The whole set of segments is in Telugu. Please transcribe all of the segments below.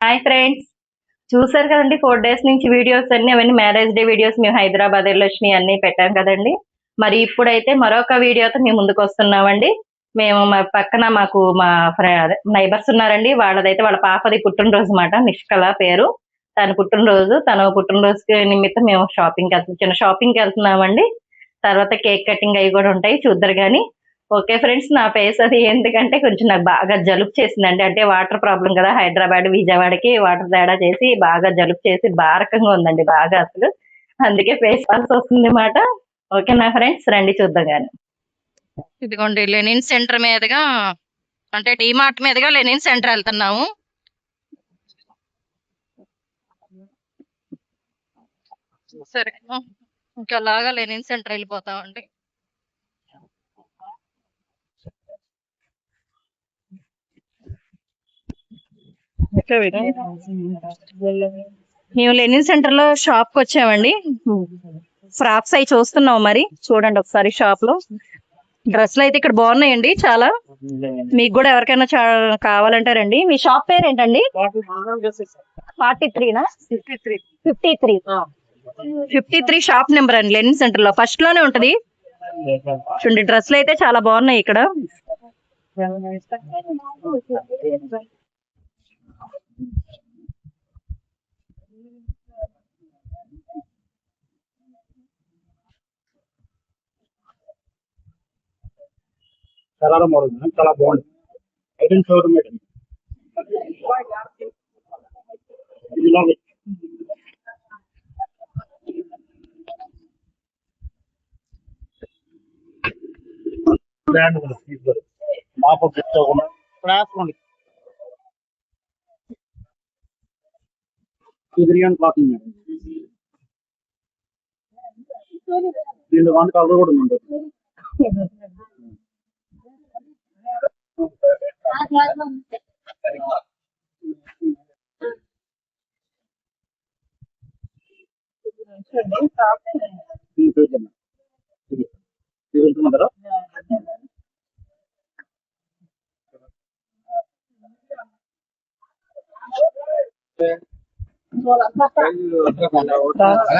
హాయ్ ఫ్రెండ్స్, చూసారు కదండి 4 డేస్ నుంచి వీడియోస్ అవన్నీ మ్యారేజ్ డే వీడియోస్ మేము హైదరాబాద్ వెళ్ళొచ్చినాయి అన్ని పెట్టాం కదండి. మరి ఇప్పుడైతే మరొక వీడియోతో మేము ముందుకు వస్తున్నామండి. మేము మా పక్కన మా నైబర్స్ ఉన్నారండి. వాళ్ళదైతే వాళ్ళ పాపది పుట్టినరోజు మాట, నిష్కళ పేరు. తన పుట్టినరోజుకి నిమిత్తం మేము చిన్న షాపింగ్కి వెళ్తున్నామండి. తర్వాత కేక్ కటింగ్ అవి కూడా ఉంటాయి, చూద్దరు గాని. ఓకే ఫ్రెండ్స్, నా ఫేస్ అది ఎందుకంటే కొంచెం నాకు బాగా జలుబు చేసిందండి. అంటే వాటర్ ప్రాబ్లం కదా, హైదరాబాద్ విజయవాడకి వాటర్ తేడా చేసి బాగా జలుబు చేసి బారకంగా ఉందండి బాగా అసలు. అందుకే ఫేస్ వాష్ వస్తుంది అన్నమాట. ఓకేనా ఫ్రెండ్స్, రండి చూద్దాం గాని. ఇదిగోండి లెనిన్ సెంటర్ మీదుగా, అంటే డిమార్ట్ మీదుగా లెనిన్ సెంటర్ వెళ్తున్నాము. సరే, ఇంకలాగా లెనిన్ సెంటర్ వెళ్ళిపోతామండి. మేము లెనిన్ సెంటర్ లో షాప్ కి వచ్చామండి. ఫ్రాక్స్ అవి చూస్తున్నాం, మరి చూడండి ఒకసారి షాప్ లో డ్రెస్సులు అయితే ఇక్కడ బాగున్నాయండి చాలా. మీకు కూడా ఎవరికైనా కావాలంటే రండి. మీ షాప్ పేరు ఏంటండి? 43నా? 53 షాప్ నెంబర్ అండి. లెనిన్ సెంటర్ లో ఫస్ట్ లోనే ఉంటది. చూడండి డ్రెస్సులు అయితే చాలా బాగున్నాయి ఇక్కడ. చాలా మోడల్ చాలా బాగుంది. ఐరన్ షోరూమ్ బ్రాండ్ క్లాత్ దీంట్లో వన్ కలర్ కూడా ఉంది.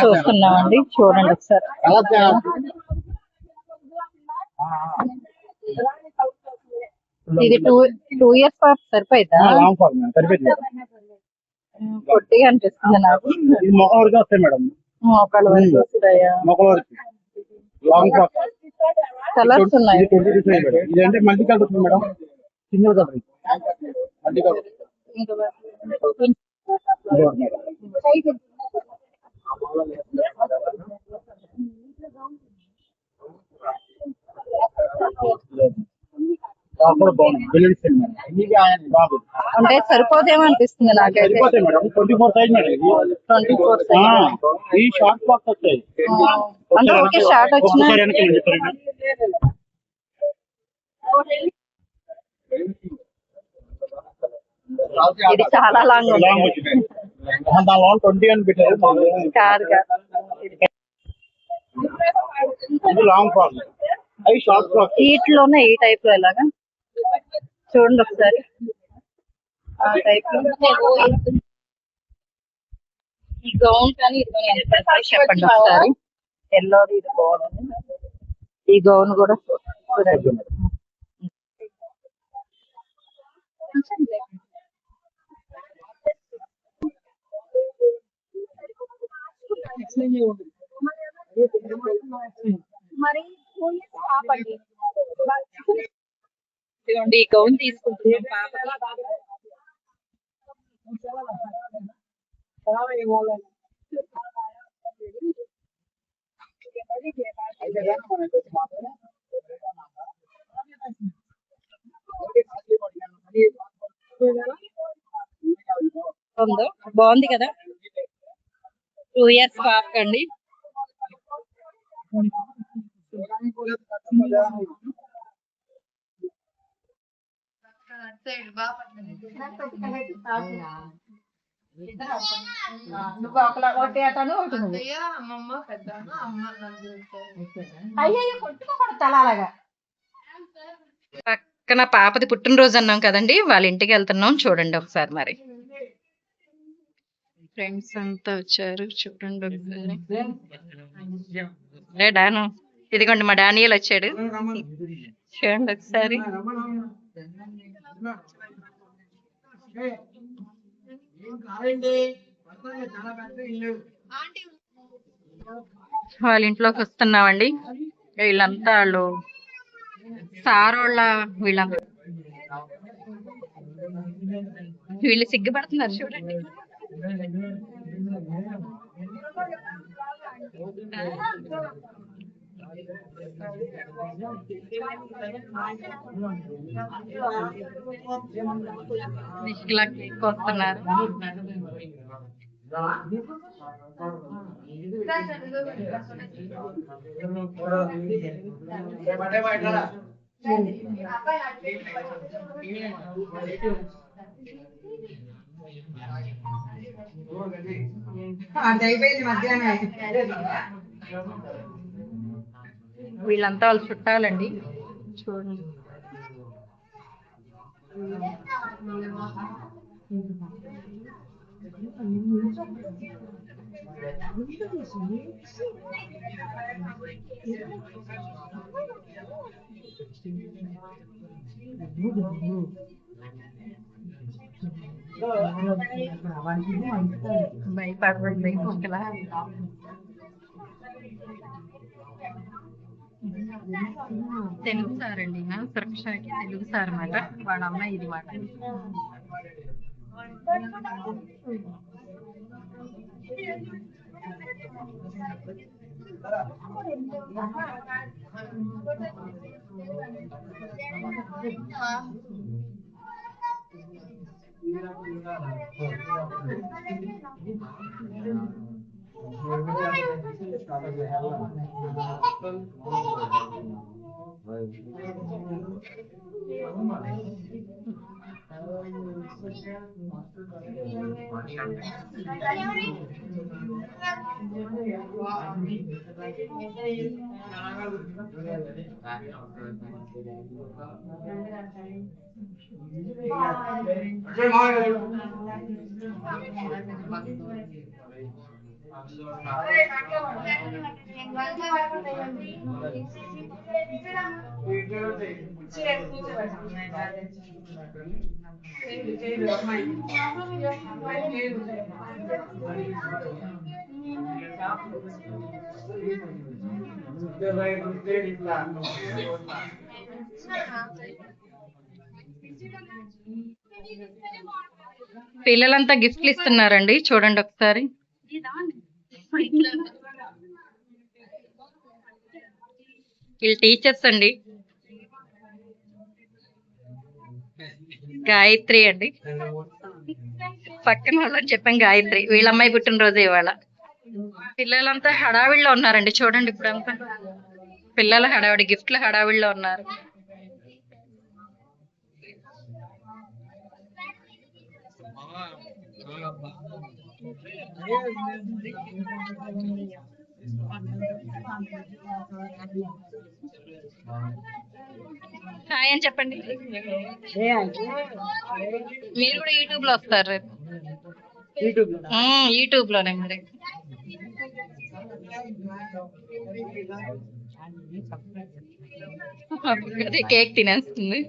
చూస్తున్నామండి, చూడండి ఒకసారి. ఇది 2 years పాప సరిపోయిందా? పొట్టిగా అనిపిస్తుంది నాకు. మోకాళ్ళ వరకు వస్తాయా? కలర్స్ ఉన్నాయి. ఇదంటే multi colour madam, single colour multi colour. అంటే సరిపోదేమో అనిపిస్తుంది నాకైతే. 24 సైజ్ మేడం. 24 సైజ్. ఈ షార్ట్ బాక్స్ వస్తాయి. అంటే ఓకే, షార్ట్ వచ్చిన ఇది చాలా లాంగ్ ఉంది. 20 అని పెట్టారు. ఇది లాంగ్ ఫ్రాక్, అవి షార్ట్ ఫ్రాక్. వీటిలోనే ఈ టైప్ లో ఎలాగా చూడండి ఒకసారి. ఆ టైప్ లో ఈ గౌన్ కానీ చెప్పండి ఒకసారి. ఎల్లోది ఇది బాగుంది. ఈ గౌన్ కూడా చూడండి. ఈ గౌన్ తీసుకుంటున్నాం బాగుంది కదా. 2 years పాప అండి. పక్కన పాపది పుట్టినరోజు అన్నాం కదండి, వాళ్ళ ఇంటికి వెళ్తున్నాం. చూడండి ఒకసారి మరి. ఫ్రెండ్స్ అంతా వచ్చారు చూడండి ఒకసారి. రే డాను, ఇదిగోండి మా డానియల్ వచ్చాడు చూడండి ఒకసారి. వాళ్ళ ఇంట్లోకి వస్తున్నామండి. వీళ్ళంతా వాళ్ళు సారోళ్ళ వీళ్ళంతా వీళ్ళు సిగ్గుపడుతున్నారు చూడండి. నిఖిల కేక్ వస్తున్నారు. వీళ్ళంతా వాళ్ళు చుట్టాలండి చూడండి. భయపడకండి ముఖ్యల తెలుగు సార్ అండి, సురక్షకి తెలుగు సార్ అన్నమాట. వాళ్ళ అమ్మాయి ఇది మాట. పిల్లలంతా గిఫ్ట్లు ఇస్తున్నారండి చూడండి ఒకసారి. వీళ్ళు టీచర్స్ అండి. గాయత్రి అండి, పక్కన వాళ్ళని చెప్పాం గాయత్రి. వీళ్ళ అమ్మాయి పుట్టినరోజు ఇవాళ. పిల్లలంతా హడావిడిలో ఉన్నారండి చూడండి. ఇప్పుడంతా పిల్లల హడావిడి, గిఫ్ట్ల హడావిడిలో ఉన్నారు. హాయ్ అని చెప్పండి. మీరు కూడా యూట్యూబ్ లో వస్తారు రేపు. యూట్యూబ్ లోనే మరి. అదే కేక్ తినేస్తుంది.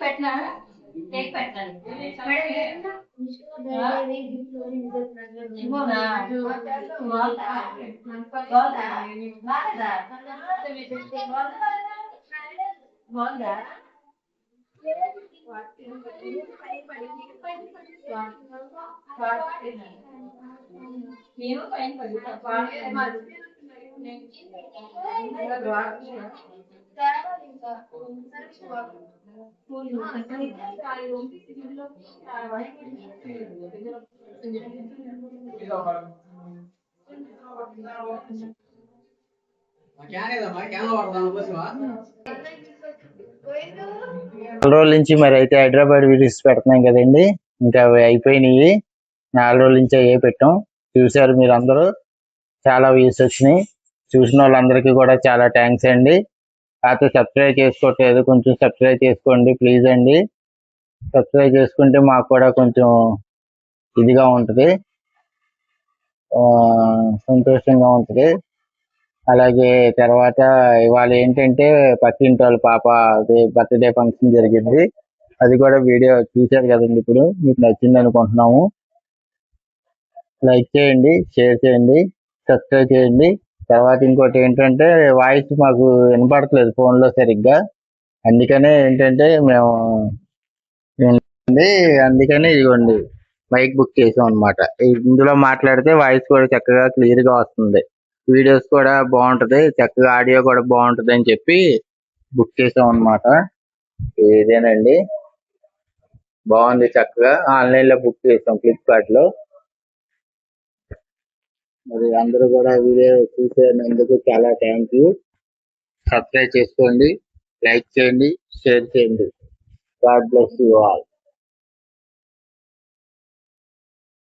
పెట్టినా చాలా రోజుల నుంచి మరి అయితే హైదరాబాద్ వీడియోస్ పెడుతున్నాం కదండి. ఇంకా అవి అయిపోయినాయి. 4 రోజుల నుంచి అయ్యే పెట్టాం. చూసారు మీరు అందరూ, చాలా వ్యూస్ వచ్చినాయి. చూసిన వాళ్ళందరికీ కూడా చాలా థ్యాంక్స్ అండి. అయితే సబ్స్క్రైబ్ చేసుకోవట్లేదు, కొంచెం సబ్స్క్రైబ్ చేసుకోండి ప్లీజ్ అండి. సబ్స్క్రైబ్ చేసుకుంటే మాకు కూడా కొంచెం ఇదిగా ఉంటుంది, సంతోషంగా ఉంటుంది. అలాగే తర్వాత ఇవాళ ఏంటంటే పక్కింటి వాళ్ళ పాప బర్త్డే ఫంక్షన్ జరిగింది. అది కూడా వీడియో చూశారు కదండి. ఇప్పుడు మీకు నచ్చింది అనుకుంటున్నాము. లైక్ చేయండి, షేర్ చేయండి, సబ్స్క్రైబ్ చేయండి. తర్వాత ఇంకోటి ఏంటంటే వాయిస్ మాకు వినపడట్లేదు ఫోన్లో సరిగ్గా. అందుకనే ఏంటంటే మేము అందుకనే ఇదిగోండి మైక్ బుక్ చేసాం అనమాట. ఇందులో మాట్లాడితే వాయిస్ కూడా చక్కగా క్లియర్ గా వస్తుంది, వీడియోస్ కూడా బాగుంటది, చక్కగా ఆడియో కూడా బాగుంటది అని చెప్పి బుక్ చేసాం అనమాట. ఇదేనండి, బాగుంది, చక్కగా ఆన్లైన్ లో బుక్ చేసాం ఫ్లిప్కార్ట్ లో. మరి అందరూ కూడా వీడియో చూసేందుకు చాలా థ్యాంక్ యూ. సబ్స్క్రైబ్ చేసుకోండి, లైక్ చేయండి, షేర్ చేయండి. God bless you all.